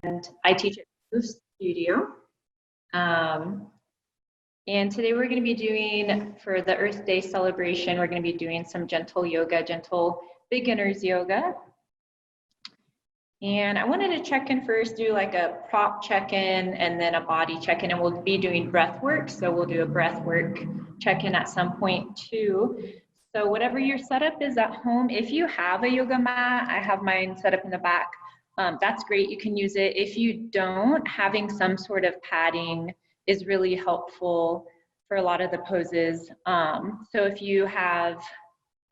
I teach at the studio. And today we're going to be doing, for the Earth Day celebration, we're going to be doing some gentle yoga, gentle beginners yoga. And I wanted to check in first, do like a prop check-in and then a body check-in, and we'll be doing breath work. So we'll do a breath work check-in at some point too. So whatever your setup is at home, if you have a yoga mat, I have mine set up in the back. That's great, you can use it. If you don't, having some sort of padding is really helpful for a lot of the poses. So if you have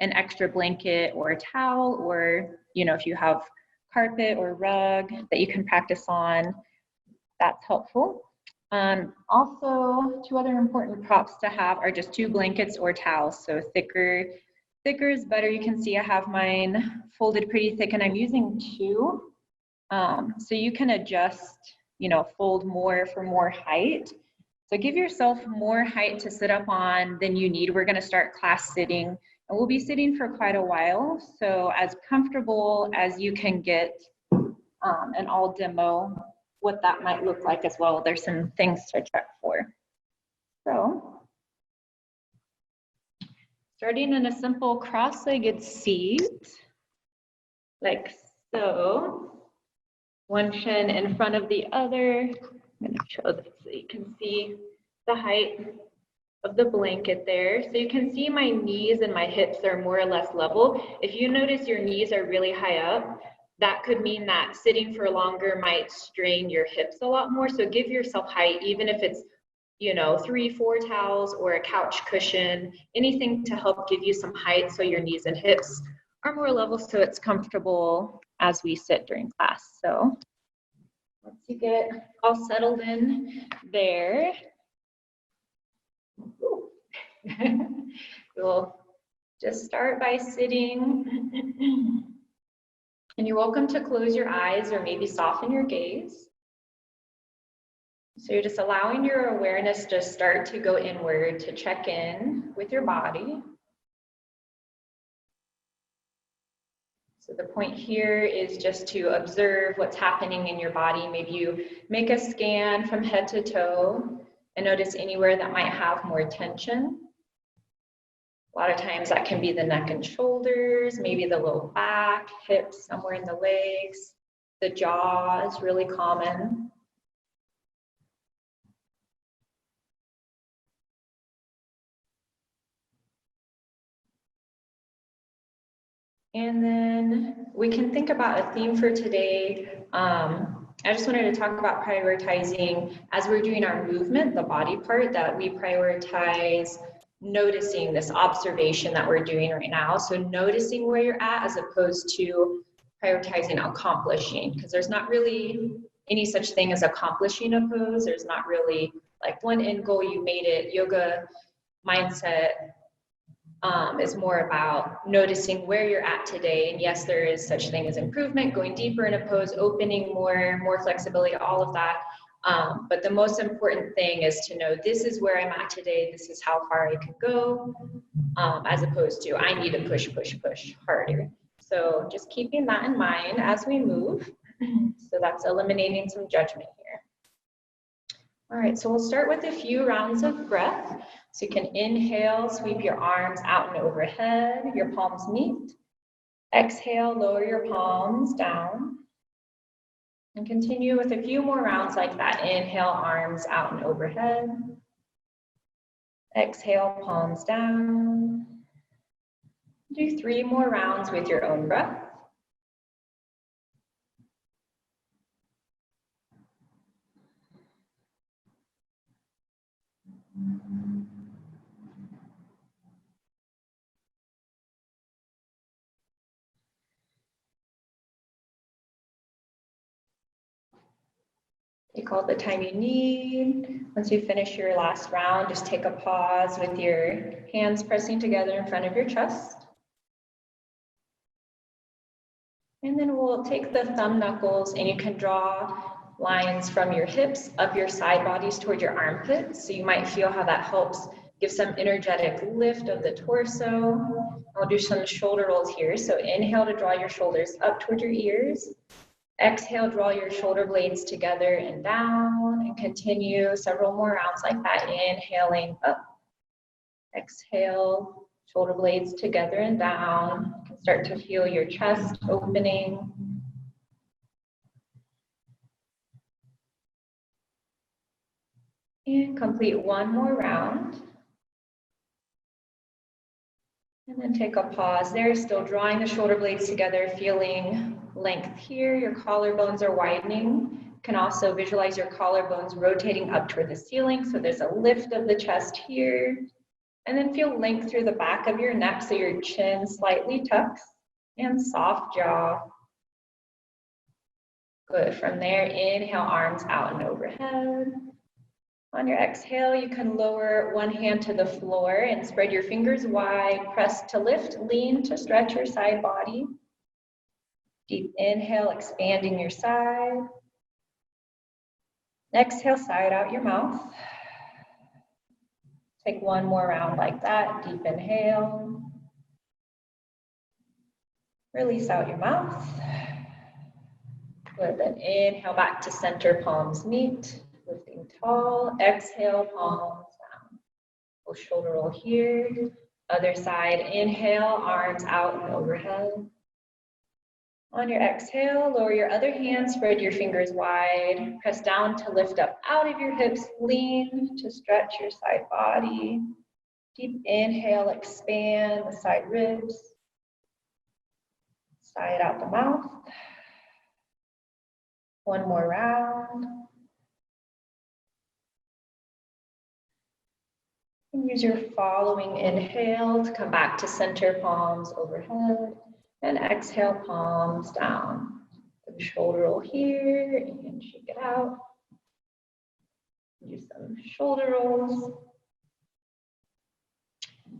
an extra blanket or a towel, or if you have carpet or rug that you can practice on, that's helpful. Also, two other important props to have are just 2 blankets or towels. So thicker is better. You can see I have mine folded pretty thick, and I'm using 2. So you can adjust, fold more for more height. So give yourself more height to sit up on than you need. We're going to start class sitting, and we'll be sitting for quite a while. So as comfortable as you can get, and I'll demo what that might look like as well. There's some things to check for. So starting in a simple cross-legged seat, like so. One shin in front of the other. I'm going to show this so you can see the height of the blanket there. So you can see my knees and my hips are more or less level. If you notice your knees are really high up, that could mean that sitting for longer might strain your hips a lot more. So give yourself height, even if it's 3-4 towels or a couch cushion, anything to help give you some height so your knees and hips are more level, so it's comfortable as we sit during class. So once you get all settled in there, we'll just start by sitting. And you're welcome to close your eyes or maybe soften your gaze. So you're just allowing your awareness to start to go inward, to check in with your body. So the point here is just to observe what's happening in your body. Maybe you make a scan from head to toe and notice anywhere that might have more tension. A lot of times that can be the neck and shoulders, maybe the low back, hips, somewhere in the legs. The jaw is really common. And then we can think about a theme for today. I just wanted to talk about prioritizing, as we're doing our movement, the body part, that we prioritize noticing this observation that we're doing right now. So noticing where you're at as opposed to prioritizing accomplishing, because there's not really any such thing as accomplishing a pose. There's not really like one end goal, you made it. Yoga mindset is more about noticing where you're at today. And yes, there is such thing as improvement, going deeper in a pose, opening more flexibility, all of that. But the most important thing is to know this is where I'm at today. This is how far I can go, as opposed to I need to push harder. So just keeping that in mind as we move. So that's eliminating some judgment here. All right, so we'll start with a few rounds of breath. So you can inhale, sweep your arms out and overhead, your palms meet. Exhale, lower your palms down. And continue with a few more rounds like that. Inhale, arms out and overhead. Exhale, palms down. Do 3 more rounds with your own breath. Take all the time you need. Once you finish your last round, just take a pause with your hands pressing together in front of your chest. And then we'll take the thumb knuckles and you can draw lines from your hips up your side bodies toward your armpits. So you might feel how that helps give some energetic lift of the torso. I'll do some shoulder rolls here. So inhale to draw your shoulders up toward your ears. Exhale, draw your shoulder blades together and down, and continue several more rounds like that. Inhaling up. Exhale, shoulder blades together and down. You can start to feel your chest opening. And complete one more round. And then take a pause there, still drawing the shoulder blades together, feeling length here. Your collarbones are widening. You can also visualize your collarbones rotating up toward the ceiling. So there's a lift of the chest here. And then feel length through the back of your neck so your chin slightly tucks and soft jaw. Good. From there, inhale, arms out and overhead. On your exhale, you can lower one hand to the floor and spread your fingers wide. Press to lift, lean to stretch your side body. Deep inhale, expanding your side. Exhale, side out your mouth. Take one more round like that. Deep inhale. Release out your mouth. Good. Then inhale back to center, palms meet. Lifting tall. Exhale, palms down. We'll shoulder roll here. Other side. Inhale, arms out and overhead. On your exhale, lower your other hand, spread your fingers wide. Press down to lift up out of your hips. Lean to stretch your side body. Deep inhale, expand the side ribs. Side out the mouth. One more round. And use your following inhale to come back to center, palms overhead. And exhale, palms down. The shoulder roll here and shake it out. Do some shoulder rolls.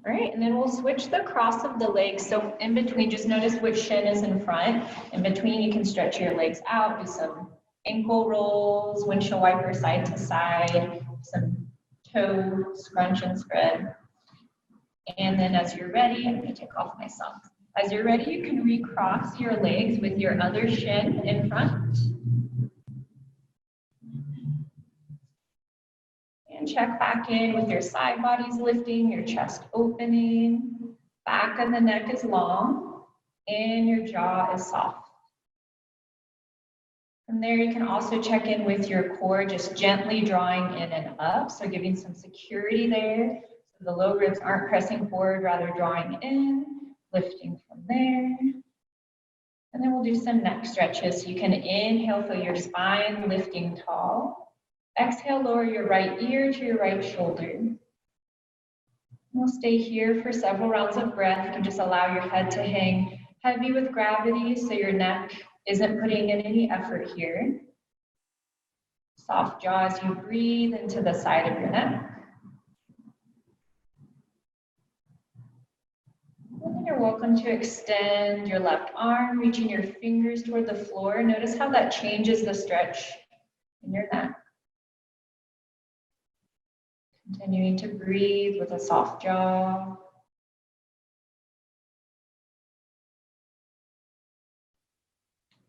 All right, and then we'll switch the cross of the legs. So in between, just notice which shin is in front. In between, you can stretch your legs out, do some ankle rolls, windshield wiper side to side, some toe scrunch and spread. And then as you're ready, I'm gonna take off my socks. As you're ready, you can recross your legs with your other shin in front. And check back in with your side bodies lifting, your chest opening, back of the neck is long, and your jaw is soft. From there, you can also check in with your core, just gently drawing in and up, so giving some security there. So the low ribs aren't pressing forward, rather drawing in. Lifting from there. And then we'll do some neck stretches. So you can inhale, feel your spine lifting tall. Exhale, lower your right ear to your right shoulder. We'll stay here for several rounds of breath. You can just allow your head to hang heavy with gravity so your neck isn't putting in any effort here. Soft jaw as you breathe into the side of your neck. And you're welcome to extend your left arm, reaching your fingers toward the floor. Notice how that changes the stretch in your neck. Continuing to breathe with a soft jaw.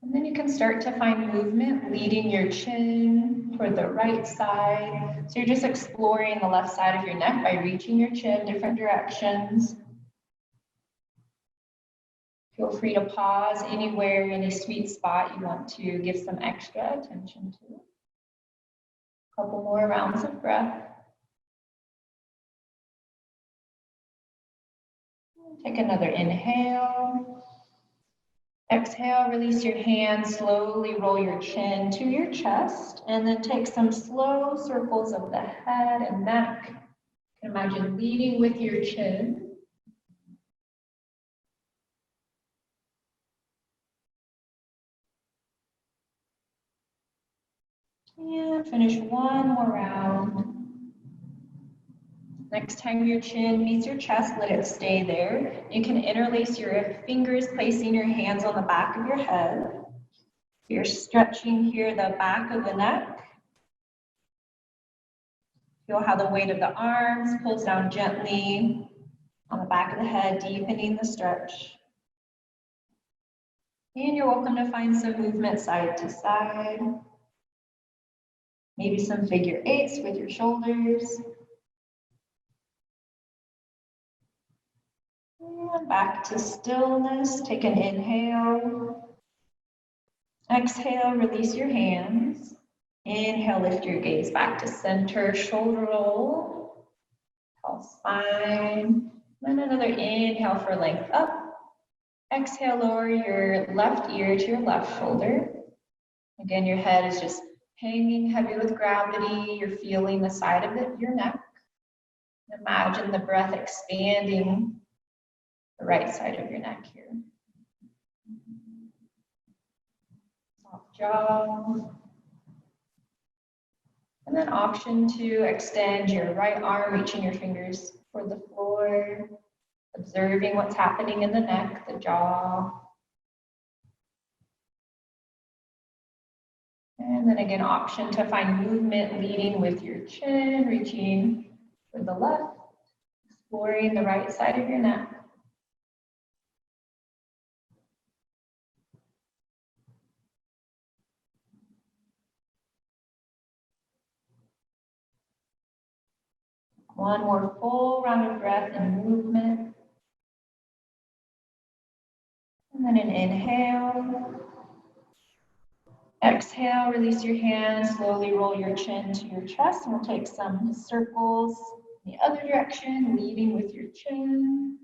And then you can start to find movement, leading your chin toward the right side. So you're just exploring the left side of your neck by reaching your chin different directions. Feel free to pause anywhere, any sweet spot you want to give some extra attention to. A couple more rounds of breath. Take another inhale. Exhale, release your hands, slowly roll your chin to your chest, and then take some slow circles of the head and neck. You can imagine leading with your chin. And finish one more round. Next time your chin meets your chest, let it stay there. You can interlace your fingers, placing your hands on the back of your head. You're stretching here the back of the neck. Feel how the weight of the arms pulls down gently on the back of the head, deepening the stretch. And you're welcome to find some movement side to side. Maybe some figure eights with your shoulders. And back to stillness. Take an inhale. Exhale, release your hands. Inhale, lift your gaze back to center, shoulder roll. Tall spine. Then another inhale for length up. Exhale, lower your left ear to your left shoulder. Again, your head is just hanging heavy with gravity. You're feeling the side of your neck. Imagine the breath expanding the right side of your neck here. Soft jaw. And then option to extend your right arm, reaching your fingers toward the floor, observing what's happening in the neck, the jaw. And then again, option to find movement leading with your chin, reaching for the left, exploring the right side of your neck. One more full round of breath and movement. And then an inhale. Exhale, release your hands, slowly roll your chin to your chest, and we'll take some circles in the other direction, leading with your chin.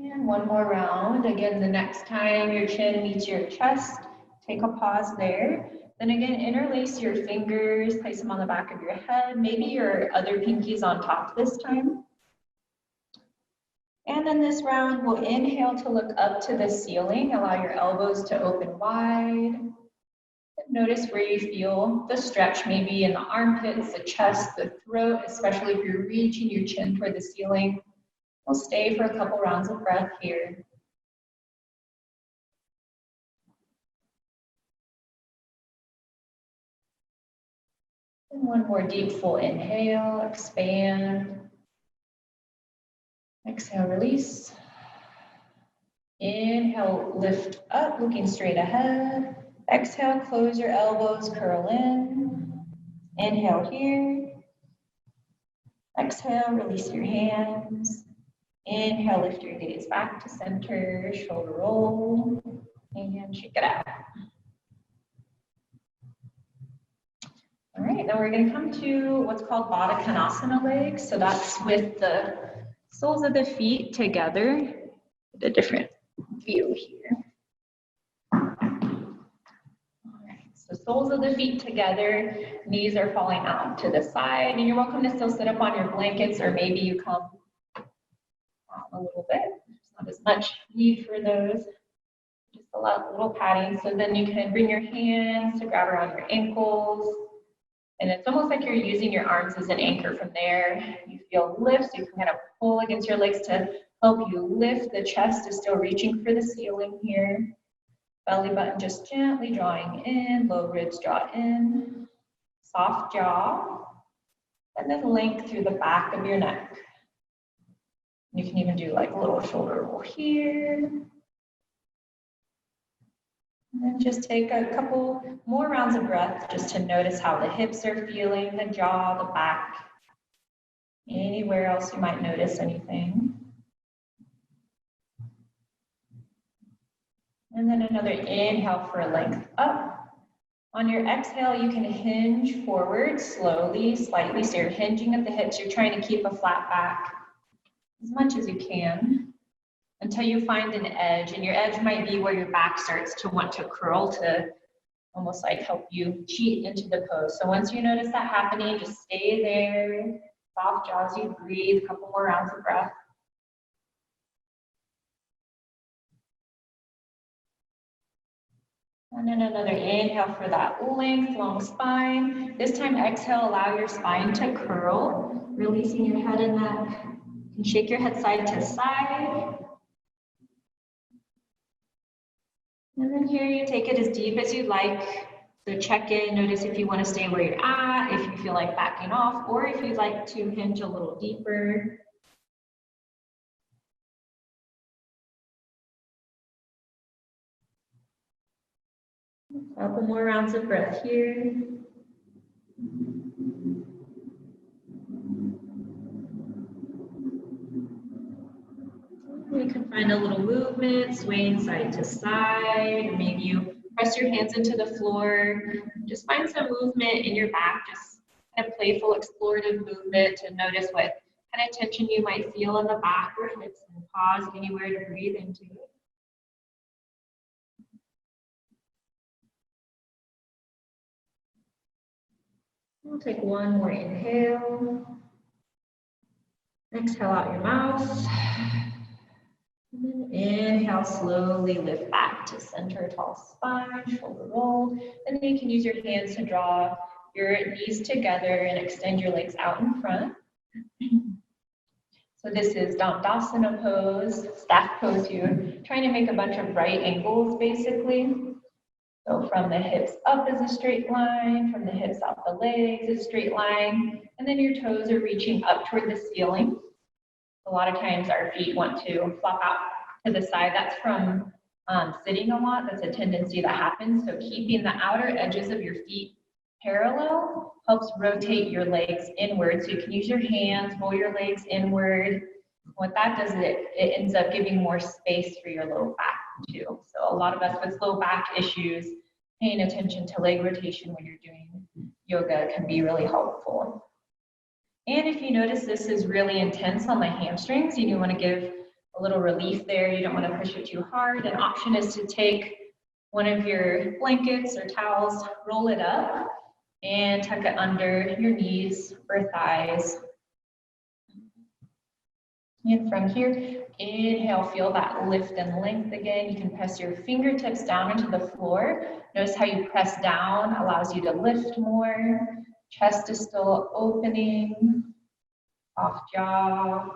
And one more round. Again, the next time your chin meets your chest, take a pause there. Then again, interlace your fingers, place them on the back of your head, maybe your other pinkies on top this time. And then this round, we'll inhale to look up to the ceiling, allow your elbows to open wide. Notice where you feel the stretch, maybe in the armpits, the chest, the throat, especially if you're reaching your chin toward the ceiling. We'll stay for a couple rounds of breath here. And one more deep full inhale, expand. Exhale, release. Inhale, lift up, looking straight ahead. Exhale, close your elbows, curl in. Inhale here. Exhale, release your hands. Inhale, lift your gaze back to center, shoulder roll, and shake it out. All right, now we're going to come to what's called Baddha Konasana legs. So that's with the soles of the feet together. A different view here. All right, so soles of the feet together, knees are falling out to the side, and you're welcome to still sit up on your blankets, or maybe you come a little bit. There's not as much need for those. Just a little padding. So then you can bring your hands to grab around your ankles. And it's almost like you're using your arms as an anchor from there. You feel lift, so you can kind of pull against your legs to help you lift. The chest is still reaching for the ceiling here. Belly button just gently drawing in, low ribs draw in. Soft jaw. And then length through the back of your neck. You can even do like a little shoulder roll here. And then just take a couple more rounds of breath just to notice how the hips are feeling, the jaw, the back, anywhere else you might notice anything. And then another inhale for length up. On your exhale, you can hinge forward slowly, slightly. So you're hinging at the hips. You're trying to keep a flat back as much as you can until you find an edge. And your edge might be where your back starts to want to curl to almost like help you cheat into the pose. So once you notice that happening, just stay there. Soft jaw as you breathe, a couple more rounds of breath. And then another inhale for that length, long spine. This time exhale, allow your spine to curl, releasing your head and neck. You can shake your head side to side. And then here you take it as deep as you like. So check in, notice if you want to stay where you're at, if you feel like backing off, or if you'd like to hinge a little deeper. A couple more rounds of breath here. You can find a little movement, swaying side to side, or maybe you press your hands into the floor. Just find some movement in your back, just kind of playful, explorative movement to notice what kind of tension you might feel in the back or hips, and pause anywhere to breathe into it. We'll take one more inhale. Exhale out your mouth. And then inhale, slowly lift back to center, tall spine, shoulder roll. And then you can use your hands to draw your knees together and extend your legs out in front. So this is Dawson pose, staff pose here, trying to make a bunch of right angles basically. So from the hips up is a straight line, from the hips out the legs is a straight line, and then your toes are reaching up toward the ceiling. A lot of times our feet want to flop out to the side. That's from sitting a lot. That's a tendency that happens. So keeping the outer edges of your feet parallel helps rotate your legs inward. So you can use your hands, roll your legs inward. What that does is it ends up giving more space for your low back too. So a lot of us with low back issues, paying attention to leg rotation when you're doing yoga can be really helpful. And if you notice this is really intense on the hamstrings, you want to give a little relief there. You don't want to push it too hard. An option is to take one of your blankets or towels, roll it up, and tuck it under your knees or thighs. And from here, inhale, feel that lift and length again. You can press your fingertips down into the floor. Notice how you press down allows you to lift more. Chest is still opening, soft jaw,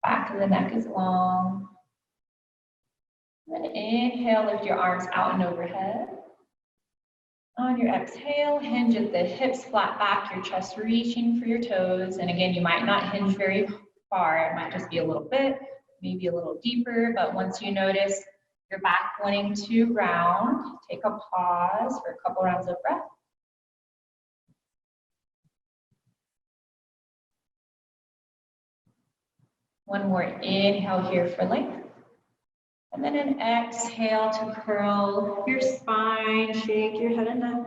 back of the neck is long. Then inhale, lift your arms out and overhead. On your exhale, hinge at the hips, flat back, your chest reaching for your toes. And again, you might not hinge very far. It might just be a little bit, maybe a little deeper. But once you notice your back wanting to round, take a pause for a couple rounds of breath. One more inhale here for length. And then an exhale to curl your spine, shake your head and neck.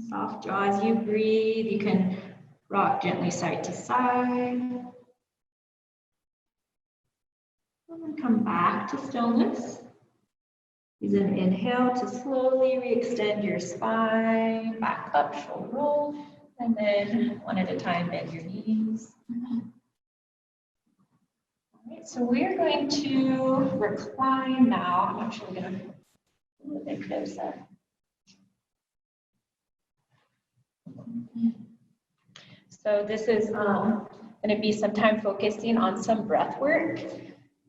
Soft jaw as you breathe. You can rock gently side to side. And then come back to stillness. Use an inhale to slowly re-extend your spine, back up, shoulder roll, and then one at a time, bend your knees. All right, so we're going to recline now. I'm actually going to a little bit closer. So this is going to be some time focusing on some breath work.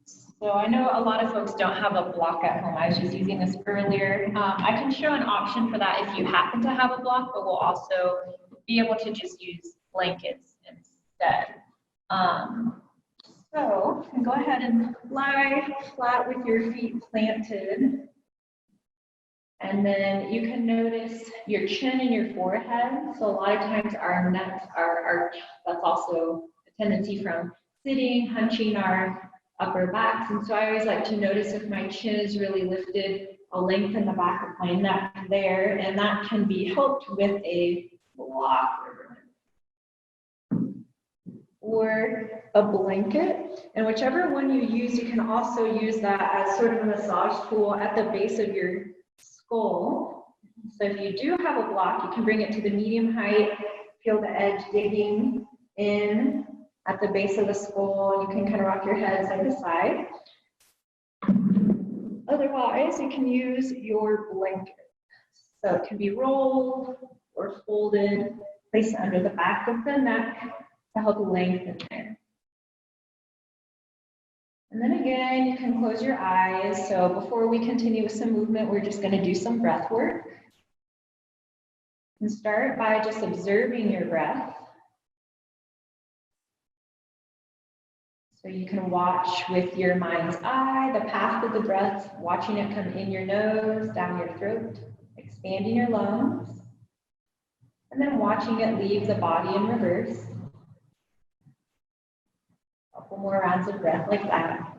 So I know a lot of folks don't have a block at home. I was just using this earlier. I can show an option for that if you happen to have a block, but we'll also be able to just use blankets instead. So you can go ahead and lie flat with your feet planted. And then you can notice your chin and your forehead. So a lot of times our necks are arched. That's also a tendency from sitting, hunching our upper backs. And so I always like to notice if my chin is really lifted, I'll lengthen the back of my neck there. And that can be helped with a block or a blanket. And whichever one you use, you can also use that as sort of a massage tool at the base of your skull. So if you do have a block, you can bring it to the medium height, feel the edge digging in at the base of the skull. You can kind of rock your head side to side. Otherwise, you can use your blanket. So it can be rolled or folded, placed under the back of the neck to help lengthen there. And then again, you can close your eyes. So before we continue with some movement, we're just going to do some breath work. And start by just observing your breath. So you can watch with your mind's eye the path of the breath, watching it come in your nose, down your throat, expanding your lungs, and then watching it leave the body in reverse. A couple more rounds of breath like that.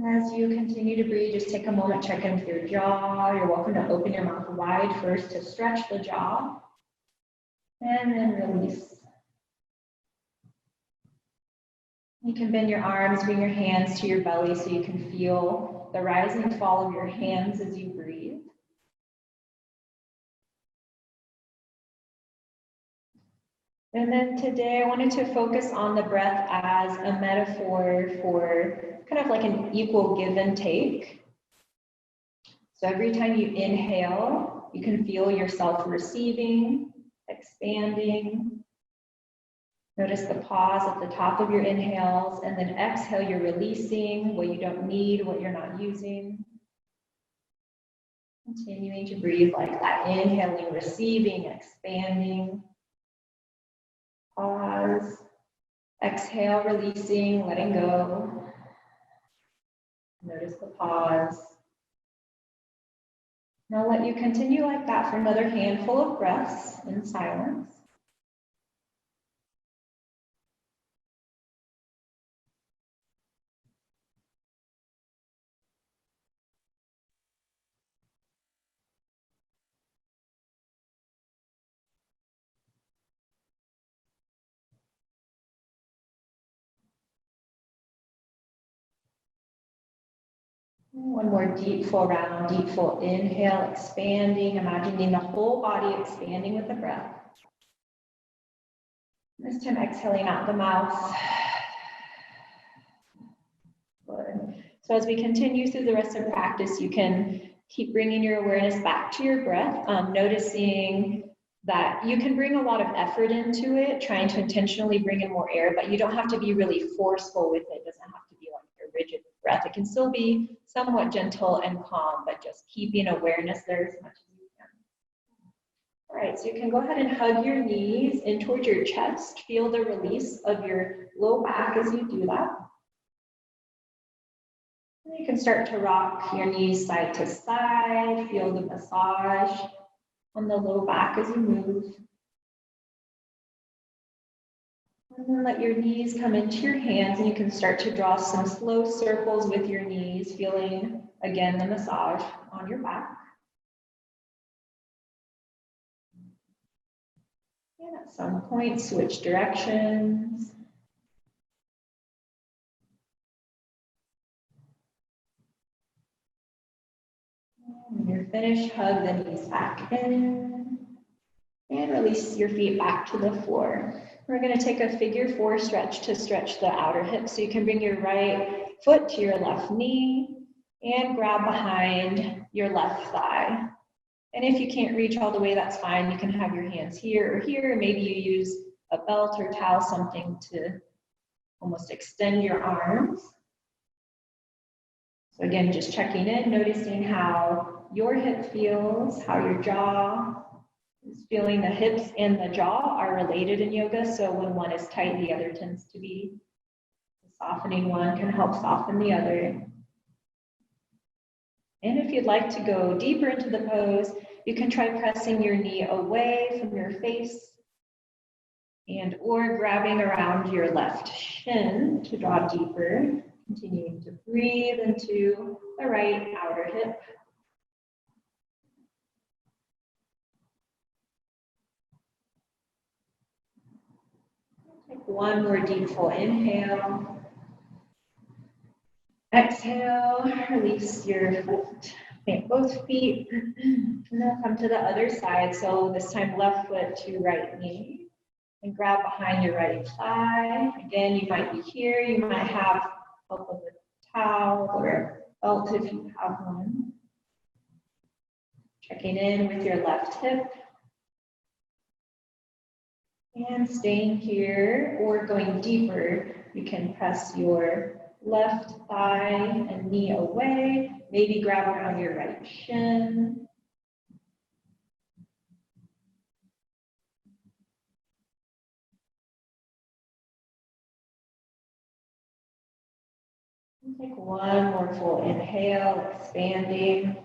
And as you continue to breathe, just take a moment, check in with your jaw. You're welcome to open your mouth wide first to stretch the jaw, and then release. You can bend your arms, bring your hands to your belly so you can feel the rise and fall of your hands as you breathe. And then today I wanted to focus on the breath as a metaphor for kind of like an equal give and take. So every time you inhale, you can feel yourself receiving, expanding. Notice the pause at the top of your inhales, and then exhale, you're releasing what you don't need, what you're not using. Continuing to breathe like that, inhaling, receiving, expanding. Pause. Exhale, releasing, letting go. Notice the pause. Now let you continue like that for another handful of breaths in silence. One more deep full round, deep full inhale, expanding, imagining the whole body expanding with the breath. This time exhaling out the mouth. Good. So as we continue through the rest of practice, you can keep bringing your awareness back to your breath, noticing that you can bring a lot of effort into it, trying to intentionally bring in more air, but you don't have to be really forceful with it. It doesn't have to be like a rigid breath. It can still be somewhat gentle and calm, but just keeping awareness there as much as you can. All right, so you can go ahead and hug your knees in towards your chest. Feel the release of your low back as you do that. And you can start to rock your knees side to side. Feel the massage on the low back as you move. And then let your knees come into your hands, and you can start to draw some slow circles with your knees, feeling, again, the massage on your back. And at some point, switch directions. When you're finished, hug the knees back in and release your feet back to the floor. We're going to take a figure 4 stretch to stretch the outer hip. So you can bring your right foot to your left knee and grab behind your left thigh. And if you can't reach all the way, that's fine. You can have your hands here or here. Maybe you use a belt or towel, something to almost extend your arms. So again, just checking in, noticing how your hip feels, how your jaw is feeling. The hips and the jaw are related in yoga. So when one is tight, the other tends to be. Softening one can help soften the other. And if you'd like to go deeper into the pose, you can try pressing your knee away from your face and or grabbing around your left shin to draw deeper. Continuing to breathe into the right outer hip. Take one more deep full inhale. Exhale, release your foot, plant both feet, and then come to the other side. So this time left foot to right knee, and grab behind your right thigh. Again, you might be here, you might have help with a towel or belt if you have one. Checking in with your left hip. And staying here or going deeper, you can press your left thigh and knee away, maybe grab around your right shin. Take one more full inhale, expanding.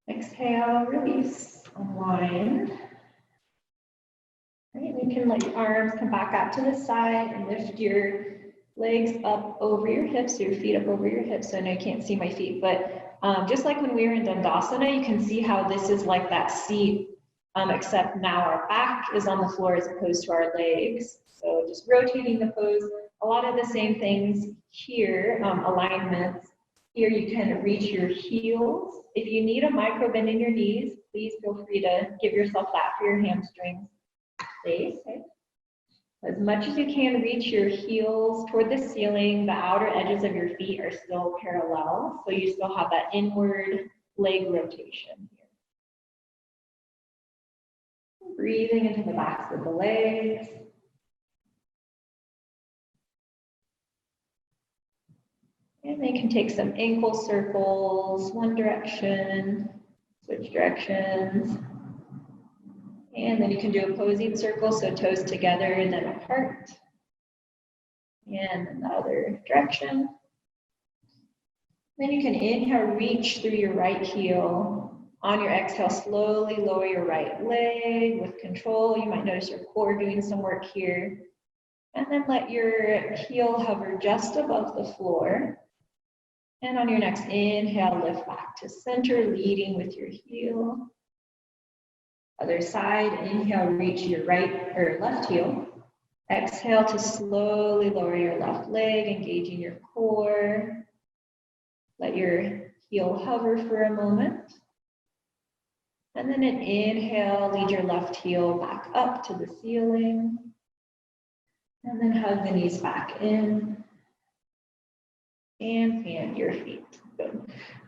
Exhale, release, unwind. Right, you can let your arms come back out to the side and lift your legs up over your hips, so your feet up over your hips. So I know you can't see my feet, but just like when we were in Dandasana, you can see how this is like that seat, except now our back is on the floor as opposed to our legs. So just rotating the pose, a lot of the same things here, alignments. Here you can reach your heels. If you need a micro bend in your knees, please feel free to give yourself that for your hamstrings. Stay safe. As much as you can, reach your heels toward the ceiling. The outer edges of your feet are still parallel, so you still have that inward leg rotation here. Breathing into the backs of the legs. And they can take some ankle circles, one direction, switch directions. And then you can do opposing circles, so toes together and then apart. And then the other direction. Then you can inhale, reach through your right heel. On your exhale, slowly lower your right leg with control. You might notice your core doing some work here. And then let your heel hover just above the floor. And on your next inhale, lift back to center, leading with your heel. Other side, inhale, reach your right or left heel. Exhale to slowly lower your left leg, engaging your core. Let your heel hover for a moment. And then an inhale, lead your left heel back up to the ceiling. And then hug the knees back in. And fan your feet. Good.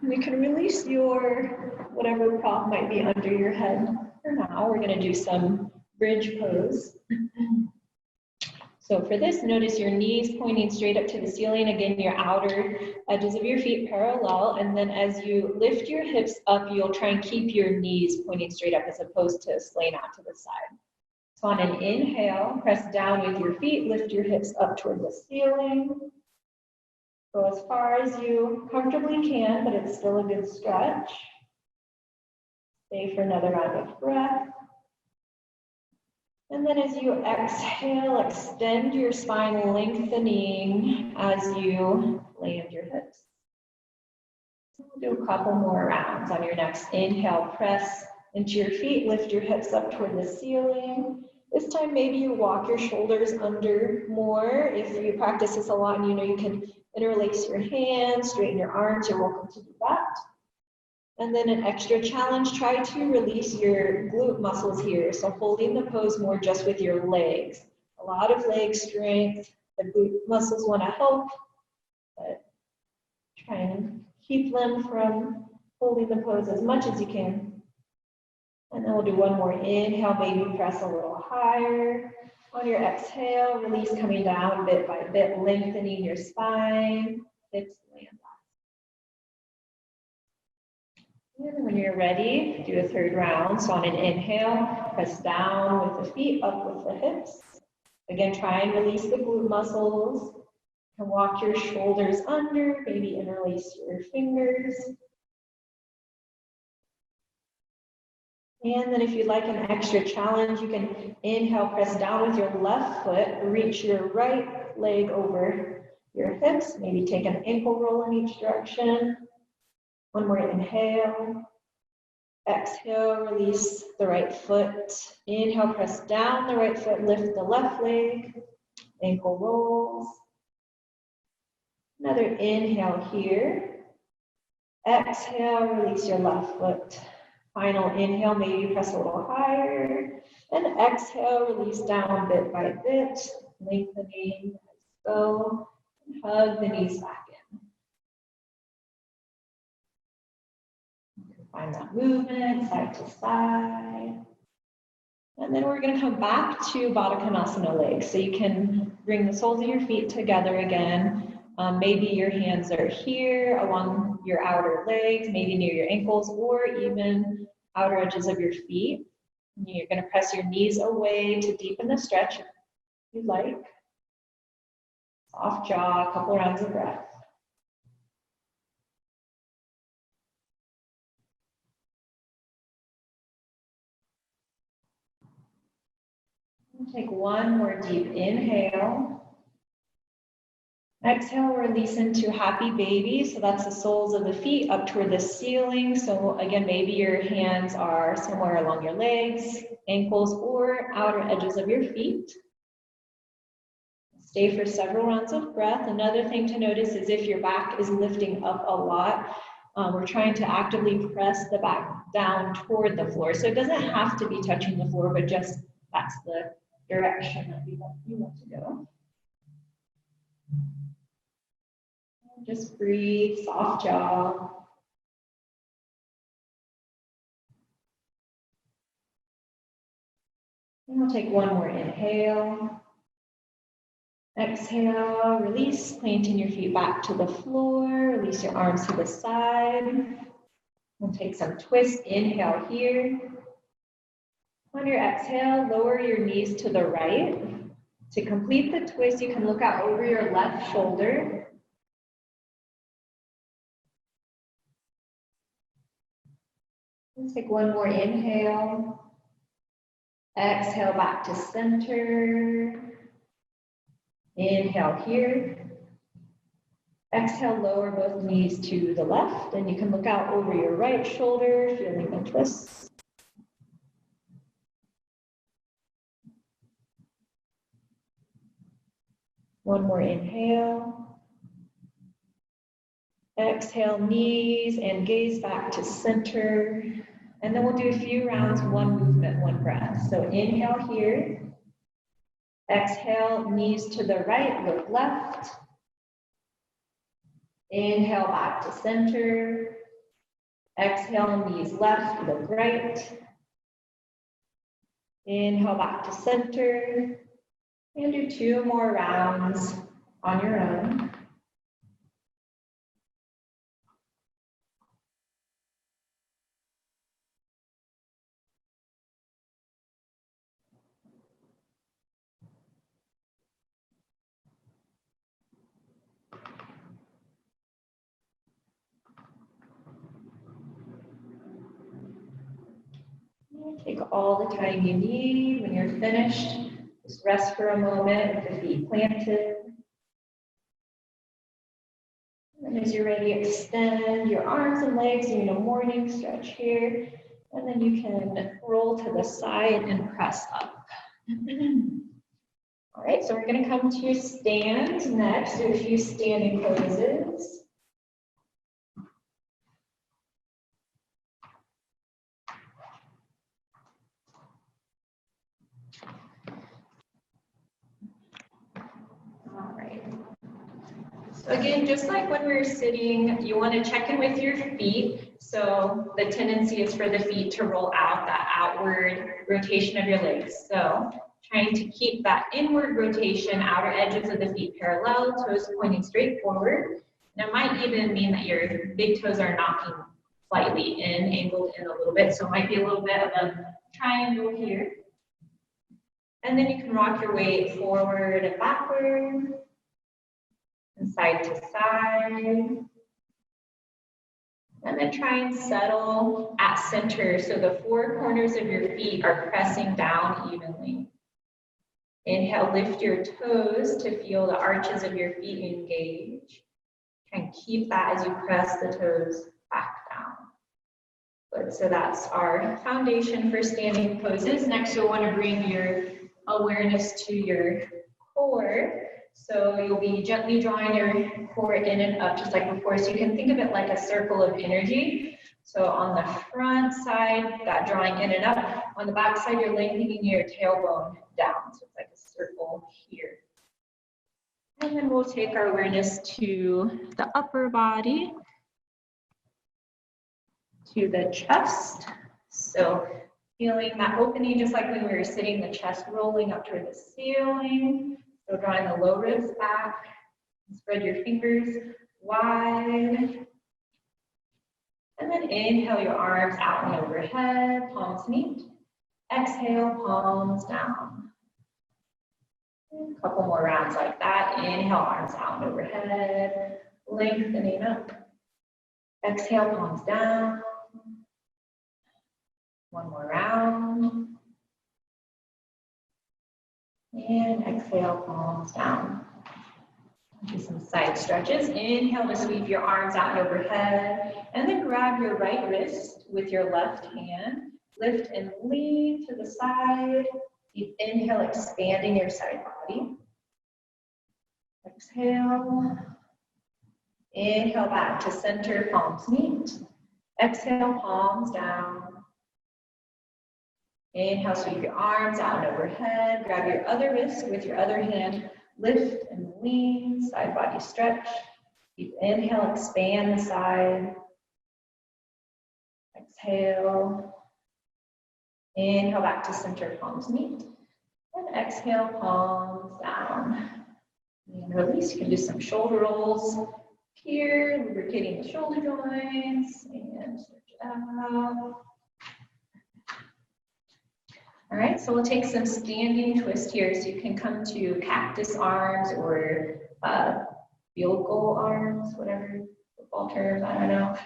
And you can release your whatever prop might be under your head. For now, we're going to do some bridge pose. So for this, notice your knees pointing straight up to the ceiling. Again, your outer edges of your feet parallel. And then as you lift your hips up, you'll try and keep your knees pointing straight up as opposed to slaying out to the side. So on an inhale, press down with your feet, lift your hips up toward the ceiling. Go as far as you comfortably can, but it's still a good stretch. Stay for another round of breath. And then as you exhale, extend your spine, lengthening as you land your hips. We'll do a couple more rounds. On your next inhale, press into your feet, lift your hips up toward the ceiling. This time, maybe you walk your shoulders under more. If you practice this a lot and you know you can interlace your hands, straighten your arms, you're welcome to do that. And then an extra challenge, try to release your glute muscles here. So holding the pose more just with your legs. A lot of leg strength. The glute muscles want to help, but try and keep them from holding the pose as much as you can. And then we'll do one more inhale, baby press a little higher. On your exhale, release coming down bit by bit, lengthening your spine, hips land back. And when you're ready, do a third round. So on an inhale, press down with the feet, up with the hips. Again, try and release the glute muscles. And walk your shoulders under, maybe interlace your fingers. And then if you'd like an extra challenge, you can inhale, press down with your left foot, reach your right leg over your hips, maybe take an ankle roll in each direction. One more inhale. Exhale, release the right foot. Inhale, press down the right foot, lift the left leg, ankle rolls. Another inhale here. Exhale, release your left foot. Final inhale, maybe press a little higher. And exhale, release down bit by bit, lengthening as go. Hug the knees back in. Find that movement side to side. And then we're going to come back to Baddha Konasana legs. So you can bring the soles of your feet together again. Maybe your hands are here along your outer legs, maybe near your ankles, or even outer edges of your feet. And you're going to press your knees away to deepen the stretch if you'd like. Soft jaw, a couple rounds of breath. Take one more deep inhale. Exhale, release into happy baby. So that's the soles of the feet up toward the ceiling. So again, maybe your hands are somewhere along your legs, ankles, or outer edges of your feet. Stay for several rounds of breath. Another thing to notice is if your back is lifting up a lot, we're trying to actively press the back down toward the floor. So it doesn't have to be touching the floor, but just that's the direction that you want to go. Just breathe, soft jaw. And we'll take one more inhale. Exhale, release, planting your feet back to the floor. Release your arms to the side. We'll take some twist. Inhale here. On your exhale, lower your knees to the right. To complete the twist, you can look out over your left shoulder. Let's take one more inhale. Exhale back to center. Inhale here. Exhale, lower both knees to the left, and you can look out over your right shoulder, feeling the twist. One more inhale. Exhale, knees and gaze back to center. And then we'll do a few rounds, one movement, one breath. So inhale here. Exhale, knees to the right, look left. Inhale back to center. Exhale, knees left, look right. Inhale back to center. And do two more rounds on your own. Take all the time you need. When you're finished, just rest for a moment with the feet planted. And as you're ready, extend your arms and legs, doing a morning stretch here. And then you can roll to the side and press up. All right, so we're going to come to stand next. Do a few standing poses. All right. So again, just like when we were sitting, you want to check in with your feet. So the tendency is for the feet to roll out, that outward rotation of your legs. So trying to keep that inward rotation, outer edges of the feet parallel, toes pointing straight forward. And it might even mean that your big toes are knocking slightly in, angled in a little bit. So it might be a little bit of a triangle here. And then you can rock your weight forward and backward, and side to side. And then try and settle at center so the four corners of your feet are pressing down evenly. Inhale, lift your toes to feel the arches of your feet engage. Try and keep that as you press the toes back down. Good, so that's our foundation for standing poses. Next, you'll want to bring your awareness to your core. So you'll be gently drawing your core in and up just like before. So you can think of it like a circle of energy. So on the front side, that drawing in and up. On the back side, you're lengthening your tailbone down. So it's like a circle here. And then we'll take our awareness to the upper body, to the chest. So Feeling that opening, just like when we were sitting, the chest rolling up toward the ceiling. So drawing the low ribs back. Spread your fingers wide. And then inhale your arms out and overhead, palms meet. Exhale, palms down. A couple more rounds like that. Inhale, arms out and overhead, lengthening up. Exhale, palms down. One more round. And exhale, palms down. Do some side stretches. Inhale to sweep your arms out and overhead. And then grab your right wrist with your left hand. Lift and lean to the side. Deep inhale, expanding your side body. Exhale. Inhale back to center, palms meet. Exhale, palms down. Inhale, sweep your arms out and overhead. Grab your other wrist with your other hand. Lift and lean, side body stretch. Deep inhale, expand the side. Exhale. Inhale back to center, palms meet. And exhale, palms down. And release. You can do some shoulder rolls here, lubricating the shoulder joints. And stretch out. All right, so we'll take some standing twist here. So you can come to cactus arms or field goal arms, whatever football terms, I don't know.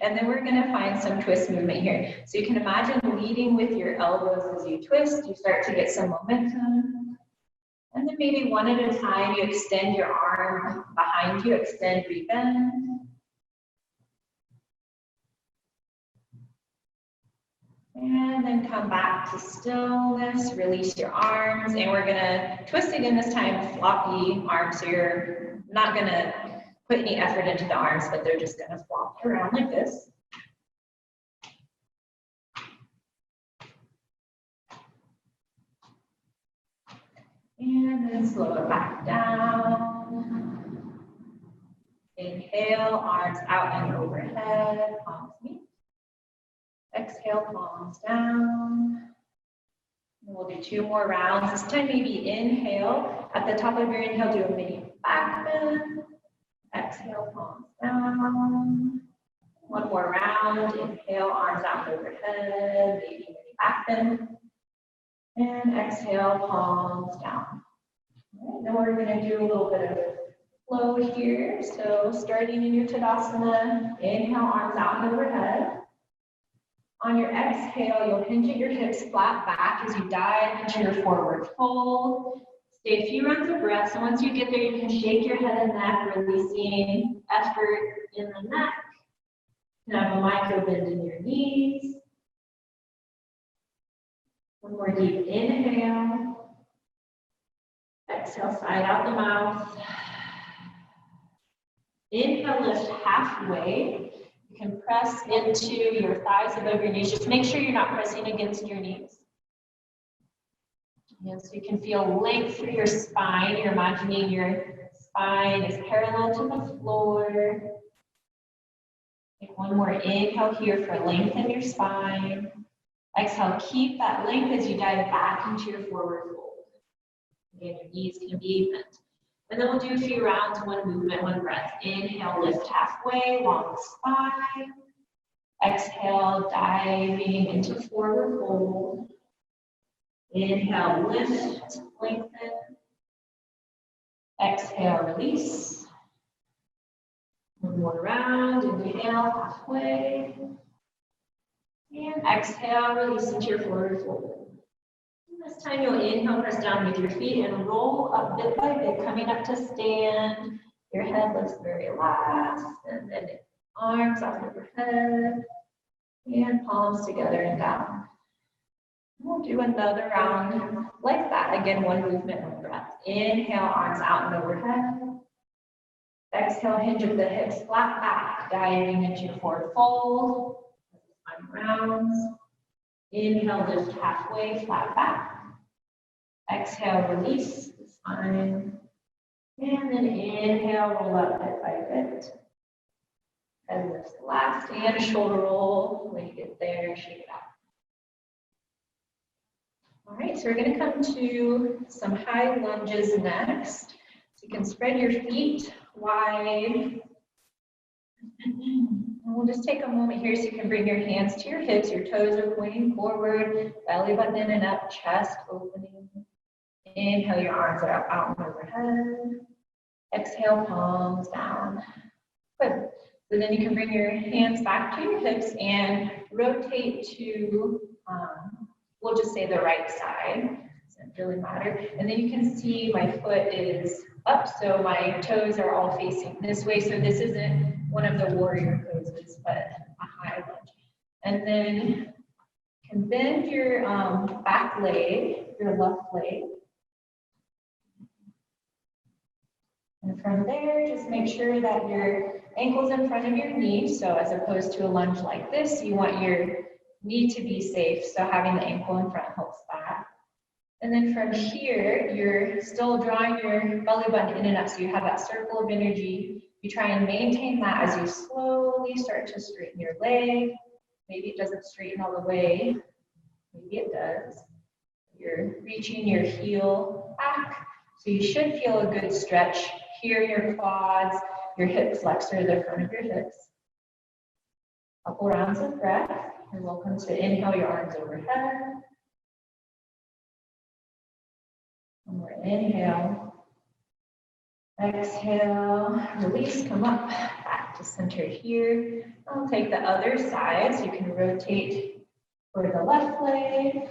And then we're gonna find some twist movement here. So you can imagine leading with your elbows as you twist. You start to get some momentum. And then maybe one at a time, you extend your arm behind you, extend, rebend. And then come back to stillness, release your arms, and we're gonna twist again this time, floppy arms. So you're not gonna put any effort into the arms, but they're just gonna flop around like this. And then slow it back down. Inhale, arms out and overhead, palms meet. Exhale, palms down. And we'll do 2 more rounds. This time, maybe inhale. At the top of your inhale, do a mini back bend. Exhale, palms down. 1 more round. Inhale, arms out and overhead, maybe mini back bend. And exhale, palms down. All right, then we're going to do a little bit of flow here. So starting in your Tadasana, inhale, arms out and overhead. On your exhale, you'll hinge at your hips flat back as you dive into your forward fold. Stay a few rounds of breath. So once you get there, you can shake your head and neck, releasing effort in the neck. You can have a micro bend in your knees. 1 more deep inhale. Exhale, side out the mouth. Inhale, lift halfway. You can press into your thighs above your knees. Just make sure you're not pressing against your knees. And so you can feel length through your spine. You're imagining your spine is parallel to the floor. Take 1 more inhale here for length in your spine. Exhale, keep that length as you dive back into your forward fold. Again, your knees can be bent. And then we'll do a few rounds, 1 movement, 1 breath. Inhale, lift halfway, long spine. Exhale, diving into forward fold. Inhale, lift, lengthen. Exhale, release. 1 more round. Inhale, halfway. And exhale, release into your forward fold. This time you'll inhale, press down with your feet and roll up bit by bit, coming up to stand. Your head looks very relaxed, and then arms out overhead, and palms together and down. We'll do another round like that. Again, 1 movement, 1 breath. Inhale, arms out and overhead. Exhale, hinge of the hips flat back, diving into your forward fold. 1 round. Inhale, lift halfway, flat back. Exhale, release the spine. And then inhale, roll up bit by bit. And lift the last, and a shoulder roll. When you get there, shake it out. All right, so we're going to come to some high lunges next. So you can spread your feet wide. And we'll just take a moment here so you can bring your hands to your hips. Your toes are pointing forward, belly button in and up, chest opening. Inhale, your arms are out and overhead. Exhale, palms down. Good. So then you can bring your hands back to your hips and rotate to, we'll just say the right side. Doesn't really matter. And then you can see my foot is up, so my toes are all facing this way. So this isn't one of the warrior poses, but a high lunge. And then you can bend your back leg, your left leg. And from there, just make sure that your ankle's in front of your knee. So as opposed to a lunge like this, you want your knee to be safe. So having the ankle in front helps that. And then from here, you're still drawing your belly button in and up. So you have that circle of energy. You try and maintain that as you slowly start to straighten your leg. Maybe it doesn't straighten all the way. Maybe it does. You're reaching your heel back. So you should feel a good stretch here, your quads, your hip flexor, the front of your hips. Couple rounds of breath. You're welcome to inhale your arms overhead. One more inhale. Exhale, release, come up, back to center here. I'll take the other side, so you can rotate for the left leg.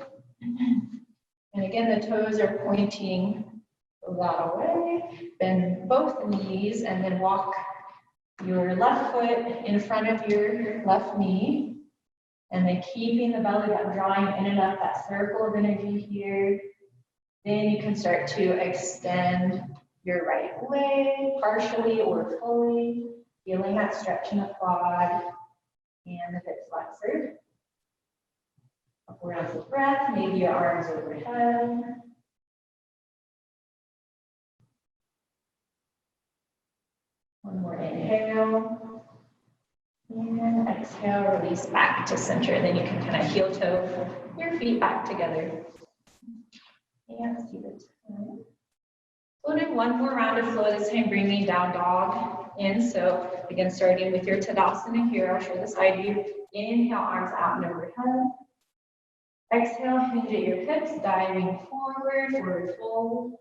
And again, the toes are pointing that way. Bend both knees and then walk your left foot in front of your left knee. And then keeping the belly button drawing in and up, that circle of energy here. Then you can start to extend your right leg, partially or fully, feeling that stretch in the quad and the hip flexor. Couple rounds of breath, maybe your arms overhead. One more inhale. And exhale, release back to center. Then you can kind of heel toe your feet back together. And see the time. We'll do one more round of flow, this time bringing down dog in. So again, starting with your Tadasana here, I'll show the side view. Inhale, arms out and overhead. Exhale, hinge at your hips, diving forward, forward fold.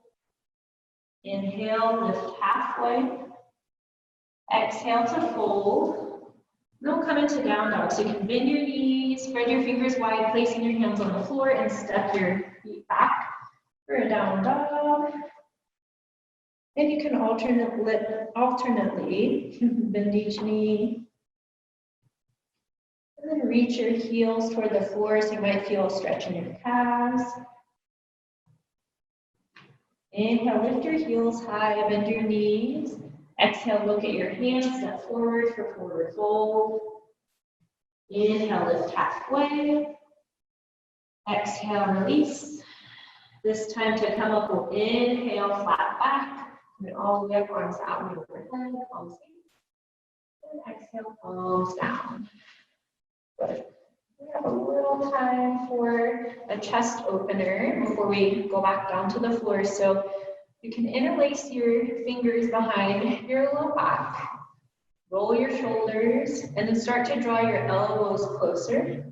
Inhale, lift halfway. Exhale to fold. Then we'll come into down dog. So you can bend your knees, spread your fingers wide, placing your hands on the floor and step your feet back for a down dog. And you can alternately bend each knee. And then reach your heels toward the floor, so you might feel a stretch in your calves. Inhale, lift your heels high, bend your knees. Exhale, look at your hands, step forward for forward fold. Inhale, lift halfway. Exhale, release. This time to come up, we'll inhale, flat back. And all the way up, arms out and overhead, palms in. And exhale, palms down. Good. We have a little time for a chest opener before we go back down to the floor. So you can interlace your fingers behind your low back, roll your shoulders, and then start to draw your elbows closer.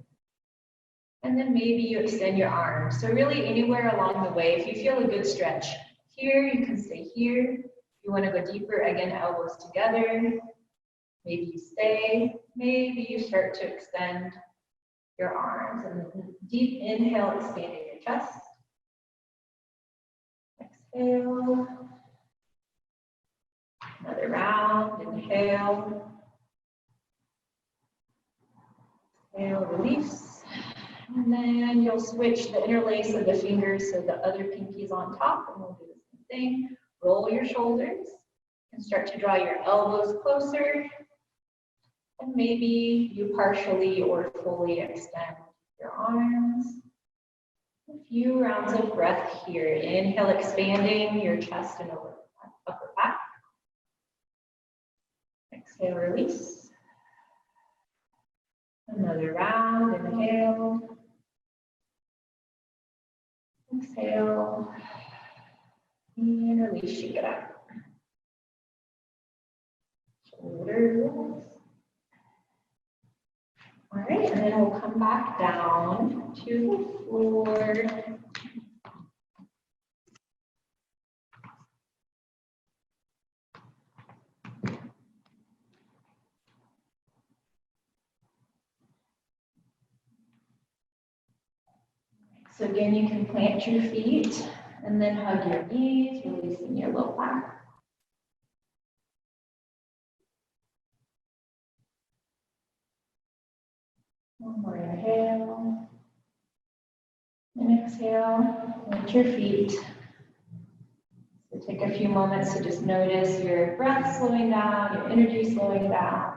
And then maybe you extend your arms. So really anywhere along the way, if you feel a good stretch here, you can stay here. If you want to go deeper, again, elbows together. Maybe you stay, maybe you start to extend your arms. And deep inhale, expanding your chest. Exhale. Another round, inhale. Exhale, release. And then you'll switch the interlace of the fingers so the other pinky's on top, and we'll do the same thing. Roll your shoulders and start to draw your elbows closer. And maybe you partially or fully extend your arms. A few rounds of breath here. Inhale, expanding your chest and upper back. Exhale, release. Another round, inhale. Exhale. And release, shake it out. Shoulders. All right, and then we'll come back down to the floor. So again, you can plant your feet and then hug your knees, releasing your low back. One more inhale. And exhale, plant your feet. So take a few moments to just notice your breath slowing down, your energy slowing down.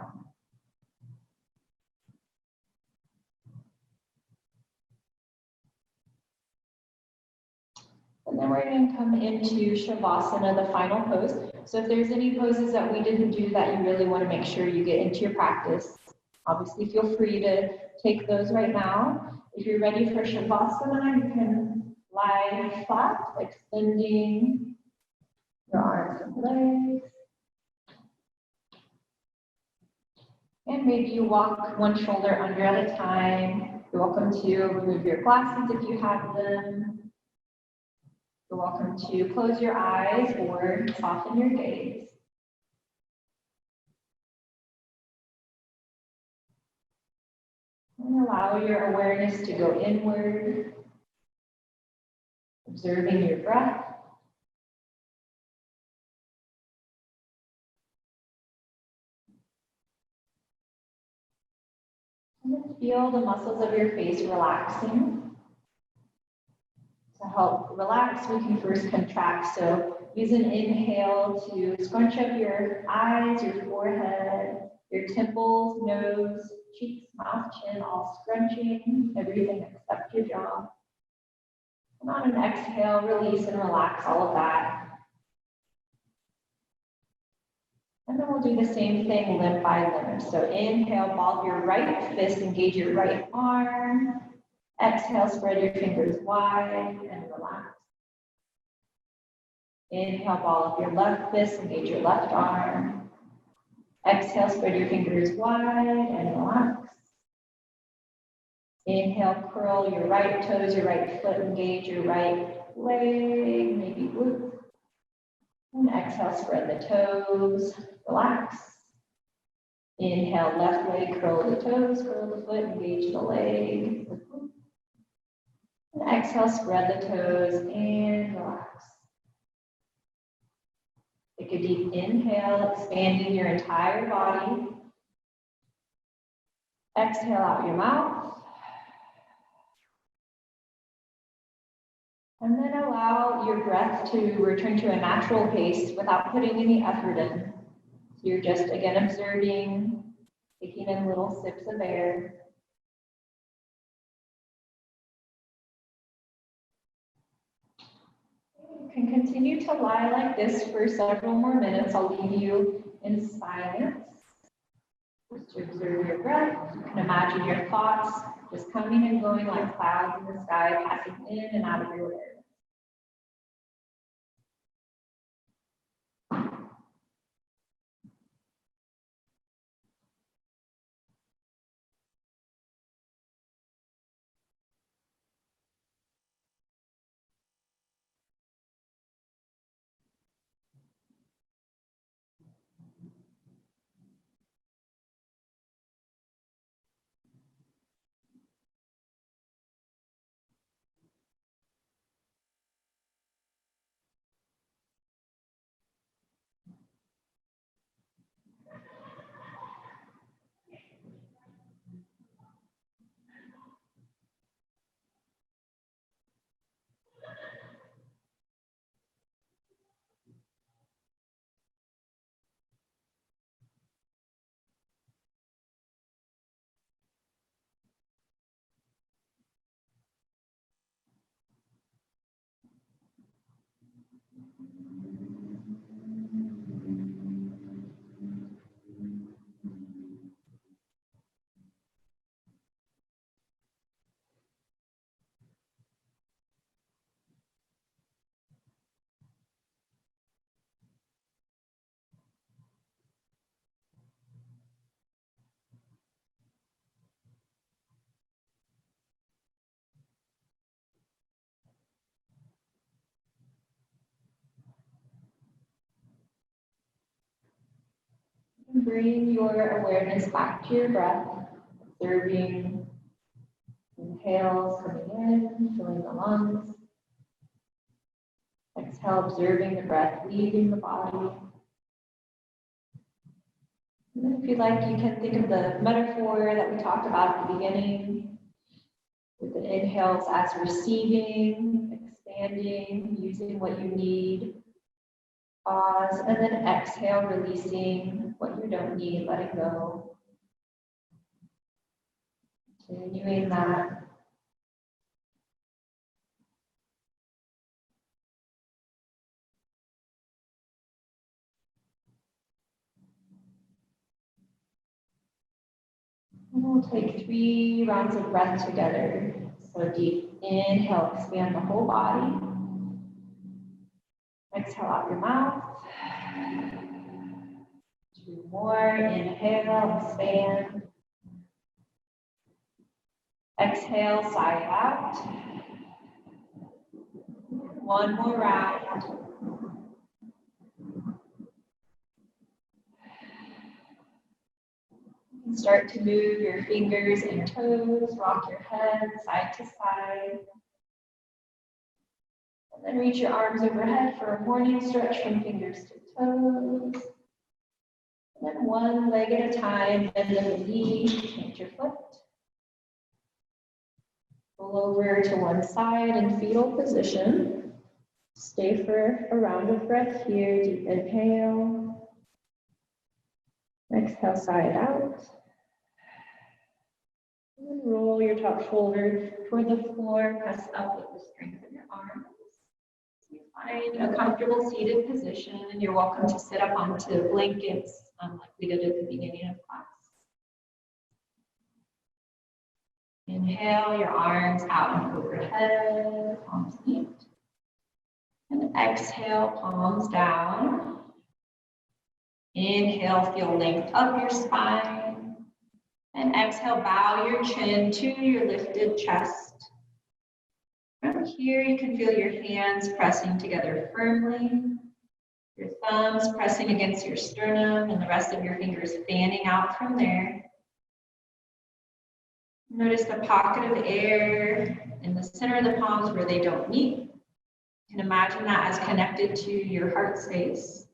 And then we're going to come into Shavasana, the final pose. So if there's any poses that we didn't do that you really want to make sure you get into your practice, obviously feel free to take those right now. If you're ready for Shavasana, you can lie flat, extending your arms and legs. And maybe you walk one shoulder under at a time. You're welcome to remove your glasses if you have them. You're welcome to close your eyes or soften your gaze. And allow your awareness to go inward, observing your breath. And then feel the muscles of your face relaxing. To help relax, we can first contract. So use an inhale to scrunch up your eyes, your forehead, your temples, nose, cheeks, mouth, chin, all scrunching, everything except your jaw. And on an exhale, release and relax all of that. And then we'll do the same thing limb by limb. So inhale, ball your right fist, engage your right arm. Exhale, spread your fingers wide and relax. Inhale, ball up your left fist, engage your left arm. Exhale, spread your fingers wide and relax. Inhale, curl your right toes, your right foot, engage your right leg, maybe glute. And exhale, spread the toes, relax. Inhale, left leg, curl the toes, curl the foot, engage the leg. And exhale, spread the toes and relax. Take a deep inhale, expanding your entire body. Exhale out your mouth. And then allow your breath to return to a natural pace without putting any effort in. So you're just, again, observing, taking in little sips of air. You can continue to lie like this for several more minutes. I'll leave you in silence. Just to observe your breath. You can imagine your thoughts just coming and going like clouds in the sky, passing in and out of your awareness. Bring your awareness back to your breath, observing inhales coming in, filling the lungs. Exhale, observing the breath leaving the body. And then if you'd like, you can think of the metaphor that we talked about at the beginning, with the inhales as receiving, expanding, using what you need. Pause, and then exhale, releasing what you don't need, letting go. Continuing that. And we'll take 3 rounds of breath together. So deep inhale, expand the whole body. Exhale out your mouth. 2 more, inhale, expand. Exhale, sigh out. 1 more round. Start to move your fingers and toes, rock your head side to side. And then reach your arms overhead for a morning stretch from fingers to toes. And then 1 leg at a time, bend the knee, plant your foot. Roll over to one side in fetal position. Stay for a round of breath here. Deep inhale. Exhale, sigh it out. And roll your top shoulder toward the floor. Press up with the strength of your arms. You find a comfortable seated position, and you're welcome to sit up onto blankets like we did at the beginning of class. Inhale your arms out and overhead, palms deep. And exhale, palms down. Inhale, feel length up your spine. And exhale, bow your chin to your lifted chest. From here, you can feel your hands pressing together firmly. Your thumbs pressing against your sternum and the rest of your fingers fanning out from there. Notice the pocket of air in the center of the palms where they don't meet. You can imagine that as connected to your heart space.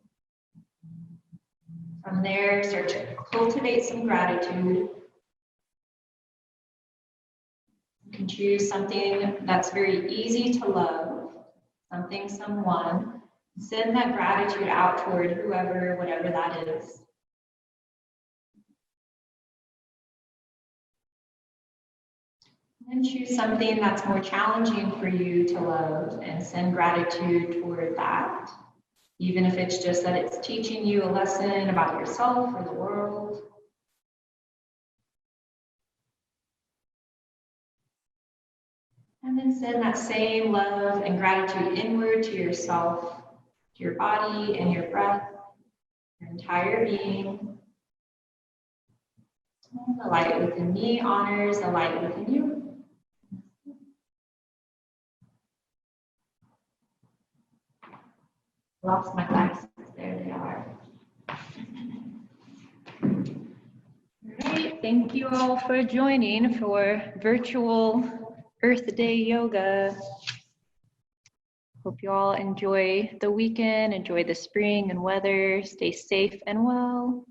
From there, start to cultivate some gratitude. You can choose something that's very easy to love, something, someone. Send that gratitude out toward whoever, whatever that is. And choose something that's more challenging for you to love and send gratitude toward that. Even if it's just that it's teaching you a lesson about yourself or the world. And then send that same love and gratitude inward to yourself, to your body and your breath, your entire being. And the light within me honors the light within you. Lost my glasses, there they are. All right, thank you all for joining for virtual Earth Day Yoga. Hope you all enjoy the weekend, enjoy the spring and weather, stay safe and well.